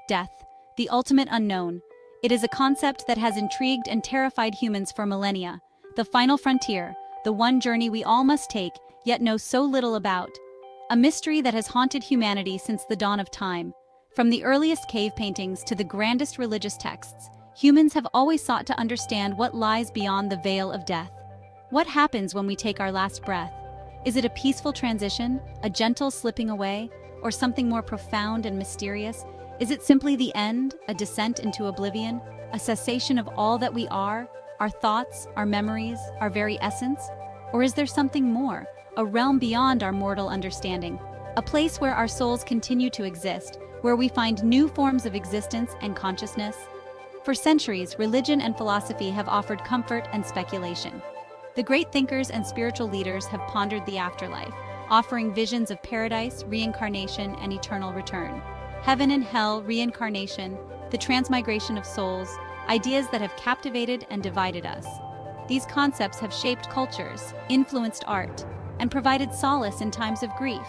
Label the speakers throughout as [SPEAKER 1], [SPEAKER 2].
[SPEAKER 1] Death, the ultimate unknown. It is a concept that has intrigued and terrified humans for millennia. The final frontier, the one journey we all must take, yet know so little about. A mystery that has haunted humanity since the dawn of time. From the earliest cave paintings to the grandest religious texts, humans have always sought to understand what lies beyond the veil of death. What happens when we take our last breath? Is it a peaceful transition, a gentle slipping away, or something more profound and mysterious? Is it simply the end, a descent into oblivion, a cessation of all that we are, our thoughts, our memories, our very essence? Or is there something more, a realm beyond our mortal understanding, a place where our souls continue to exist, where we find new forms of existence and consciousness? For centuries, religion and philosophy have offered comfort and speculation. The great thinkers and spiritual leaders have pondered the afterlife, offering visions of paradise, reincarnation, and eternal return. Heaven and hell, reincarnation, the transmigration of souls, ideas that have captivated and divided us. These concepts have shaped cultures, influenced art, and provided solace in times of grief.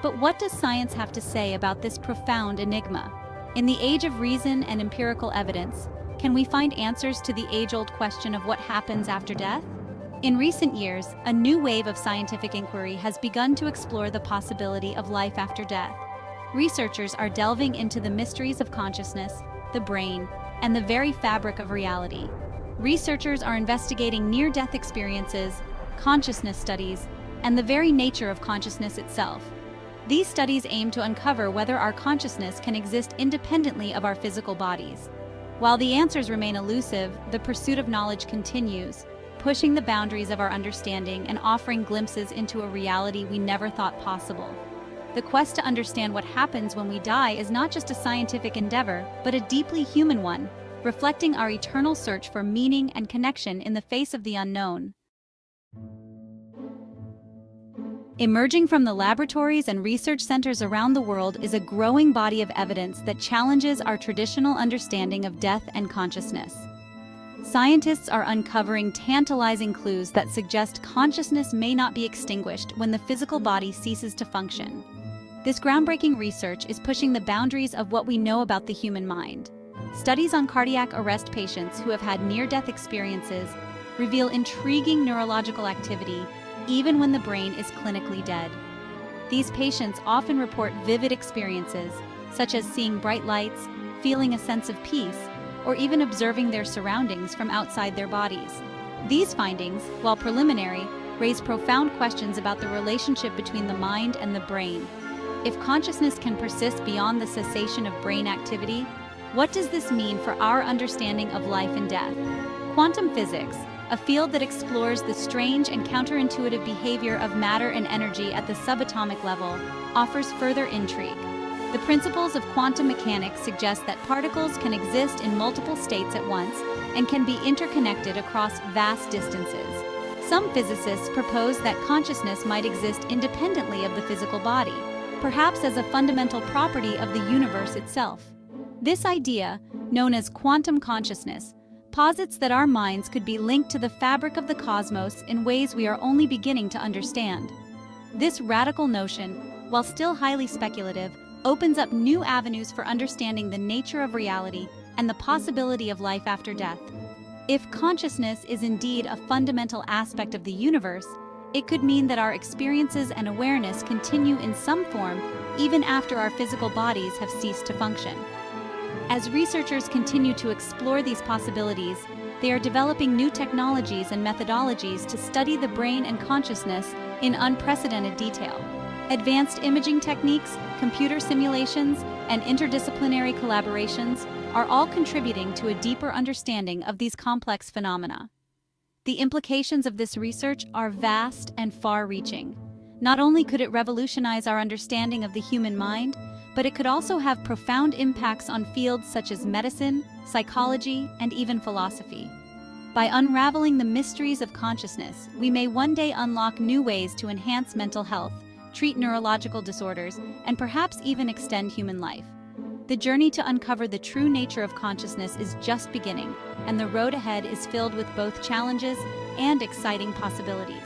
[SPEAKER 1] But what does science have to say about this profound enigma? In the age of reason and empirical evidence, can we find answers to the age-old question of what happens after death? In recent years, a new wave of scientific inquiry has begun to explore the possibility of life after death. Researchers are delving into the mysteries of consciousness, the brain, and the very fabric of reality. Researchers are investigating near-death experiences, consciousness studies, and the very nature of consciousness itself. These studies aim to uncover whether our consciousness can exist independently of our physical bodies. While the answers remain elusive, the pursuit of knowledge continues, pushing the boundaries of our understanding and offering glimpses into a reality we never thought possible. The quest to understand what happens when we die is not just a scientific endeavor, but a deeply human one, reflecting our eternal search for meaning and connection in the face of the unknown. Emerging from the laboratories and research centers around the world is a growing body of evidence that challenges our traditional understanding of death and consciousness. Scientists are uncovering tantalizing clues that suggest consciousness may not be extinguished when the physical body ceases to function. This groundbreaking research is pushing the boundaries of what we know about the human mind. Studies on cardiac arrest patients who have had near-death experiences reveal intriguing neurological activity even when the brain is clinically dead. These patients often report vivid experiences, such as seeing bright lights, feeling a sense of peace, or even observing their surroundings from outside their bodies. These findings, while preliminary, raise profound questions about the relationship between the mind and the brain. If consciousness can persist beyond the cessation of brain activity, what does this mean for our understanding of life and death? Quantum physics, a field that explores the strange and counterintuitive behavior of matter and energy at the subatomic level, offers further intrigue. The principles of quantum mechanics suggest that particles can exist in multiple states at once and can be interconnected across vast distances. Some physicists propose that consciousness might exist independently of the physical body, perhaps as a fundamental property of the universe itself. This idea, known as quantum consciousness, posits that our minds could be linked to the fabric of the cosmos in ways we are only beginning to understand. This radical notion, while still highly speculative, opens up new avenues for understanding the nature of reality and the possibility of life after death. If consciousness is indeed a fundamental aspect of the universe, it could mean that our experiences and awareness continue in some form even after our physical bodies have ceased to function. As researchers continue to explore these possibilities, they are developing new technologies and methodologies to study the brain and consciousness in unprecedented detail. Advanced imaging techniques, computer simulations, and interdisciplinary collaborations are all contributing to a deeper understanding of these complex phenomena. The implications of this research are vast and far-reaching. Not only could it revolutionize our understanding of the human mind, but it could also have profound impacts on fields such as medicine, psychology, and even philosophy. By unraveling the mysteries of consciousness, we may one day unlock new ways to enhance mental health, treat neurological disorders, and perhaps even extend human life. The journey to uncover the true nature of consciousness is just beginning, and the road ahead is filled with both challenges and exciting possibilities.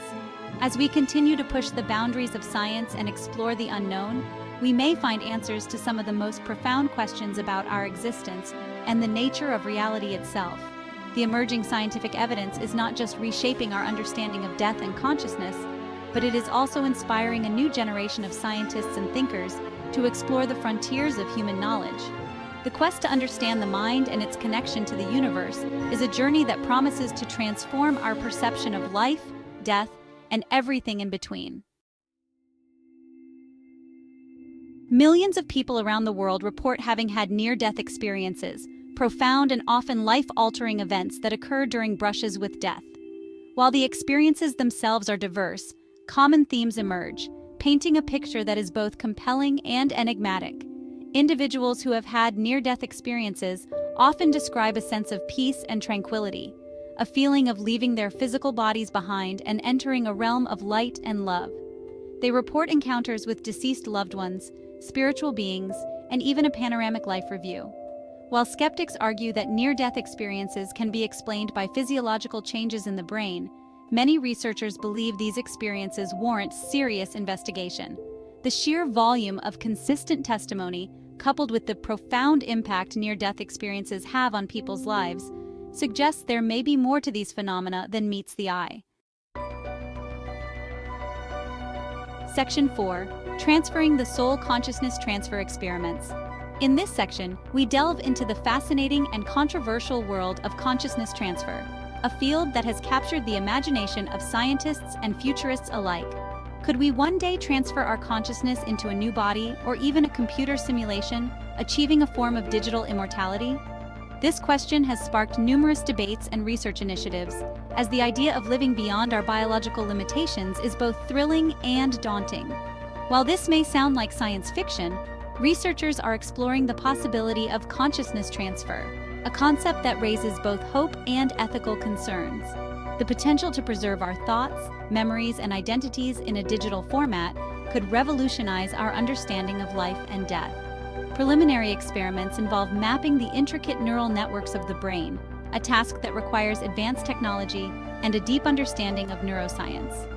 [SPEAKER 1] As we continue to push the boundaries of science and explore the unknown, we may find answers to some of the most profound questions about our existence and the nature of reality itself. The emerging scientific evidence is not just reshaping our understanding of death and consciousness, but it is also inspiring a new generation of scientists and thinkers to explore the frontiers of human knowledge. The quest to understand the mind and its connection to the universe is a journey that promises to transform our perception of life, death, and everything in between. Millions of people around the world report having had near-death experiences, profound and often life-altering events that occur during brushes with death. While the experiences themselves are diverse, common themes emerge, painting a picture that is both compelling and enigmatic. Individuals who have had near-death experiences often describe a sense of peace and tranquility, a feeling of leaving their physical bodies behind and entering a realm of light and love. They report encounters with deceased loved ones, spiritual beings, and even a panoramic life review. While skeptics argue that near-death experiences can be explained by physiological changes in the brain, many researchers believe these experiences warrant serious investigation. The sheer volume of consistent testimony, coupled with the profound impact near-death experiences have on people's lives, suggests there may be more to these phenomena than meets the eye. Section 4. Transferring the Soul Consciousness Transfer Experiments. In this section, we delve into the fascinating and controversial world of consciousness transfer, a field that has captured the imagination of scientists and futurists alike. Could we one day transfer our consciousness into a new body or even a computer simulation, achieving a form of digital immortality? This question has sparked numerous debates and research initiatives, as the idea of living beyond our biological limitations is both thrilling and daunting. While this may sound like science fiction, researchers are exploring the possibility of consciousness transfer, a concept that raises both hope and ethical concerns. The potential to preserve our thoughts, memories, and identities in a digital format could revolutionize our understanding of life and death. Preliminary experiments involve mapping the intricate neural networks of the brain, a task that requires advanced technology and a deep understanding of neuroscience.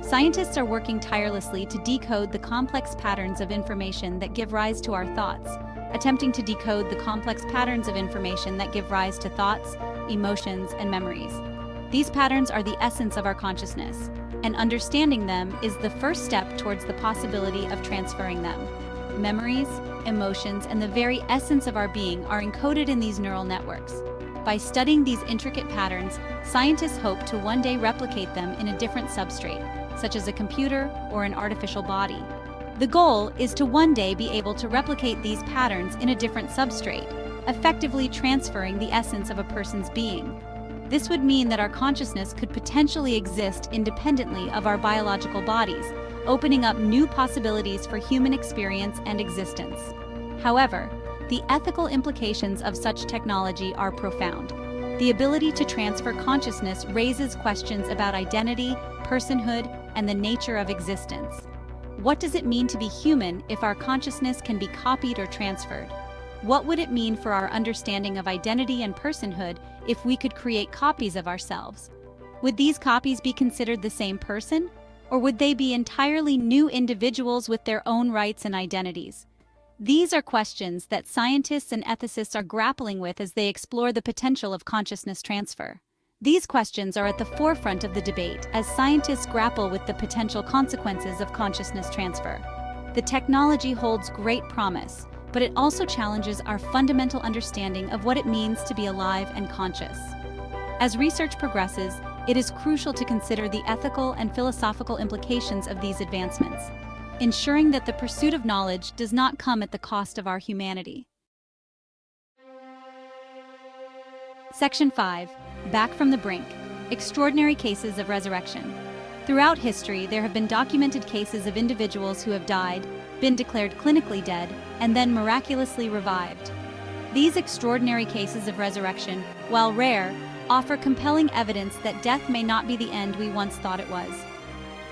[SPEAKER 1] Scientists are working tirelessly to decode the complex patterns of information that give rise to our thoughts, attempting to decode the complex patterns of information that give rise to thoughts, emotions, and memories. These patterns are the essence of our consciousness, and understanding them is the first step towards the possibility of transferring them. Memories, emotions, and the very essence of our being are encoded in these neural networks. By studying these intricate patterns, scientists hope to one day replicate them in a different substrate, such as a computer or an artificial body. The goal is to one day be able to replicate these patterns in a different substrate, effectively transferring the essence of a person's being. This would mean that our consciousness could potentially exist independently of our biological bodies, opening up new possibilities for human experience and existence. However, the ethical implications of such technology are profound. The ability to transfer consciousness raises questions about identity, personhood, and the nature of existence. What does it mean to be human if our consciousness can be copied or transferred? What would it mean for our understanding of identity and personhood if we could create copies of ourselves? Would these copies be considered the same person? Or would they be entirely new individuals with their own rights and identities? These are questions that scientists and ethicists are grappling with as they explore the potential of consciousness transfer. These questions are at the forefront of the debate as scientists grapple with the potential consequences of consciousness transfer. The technology holds great promise, but it also challenges our fundamental understanding of what it means to be alive and conscious. As research progresses, it is crucial to consider the ethical and philosophical implications of these advancements, ensuring that the pursuit of knowledge does not come at the cost of our humanity. Section 5. Back from the Brink. Extraordinary Cases of Resurrection. Throughout history, there have been documented cases of individuals who have died, been declared clinically dead, and then miraculously revived. These extraordinary cases of resurrection, while rare, offer compelling evidence that death may not be the end we once thought it was.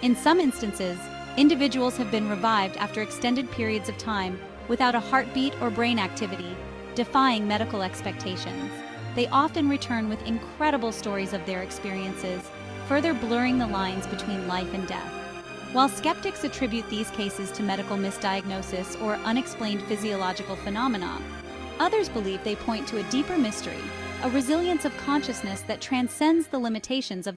[SPEAKER 1] In some instances, individuals have been revived after extended periods of time without a heartbeat or brain activity, defying medical expectations. They often return with incredible stories of their experiences, further blurring the lines between life and death. While skeptics attribute these cases to medical misdiagnosis or unexplained physiological phenomena, others believe they point to a deeper mystery, a resilience of consciousness that transcends the limitations of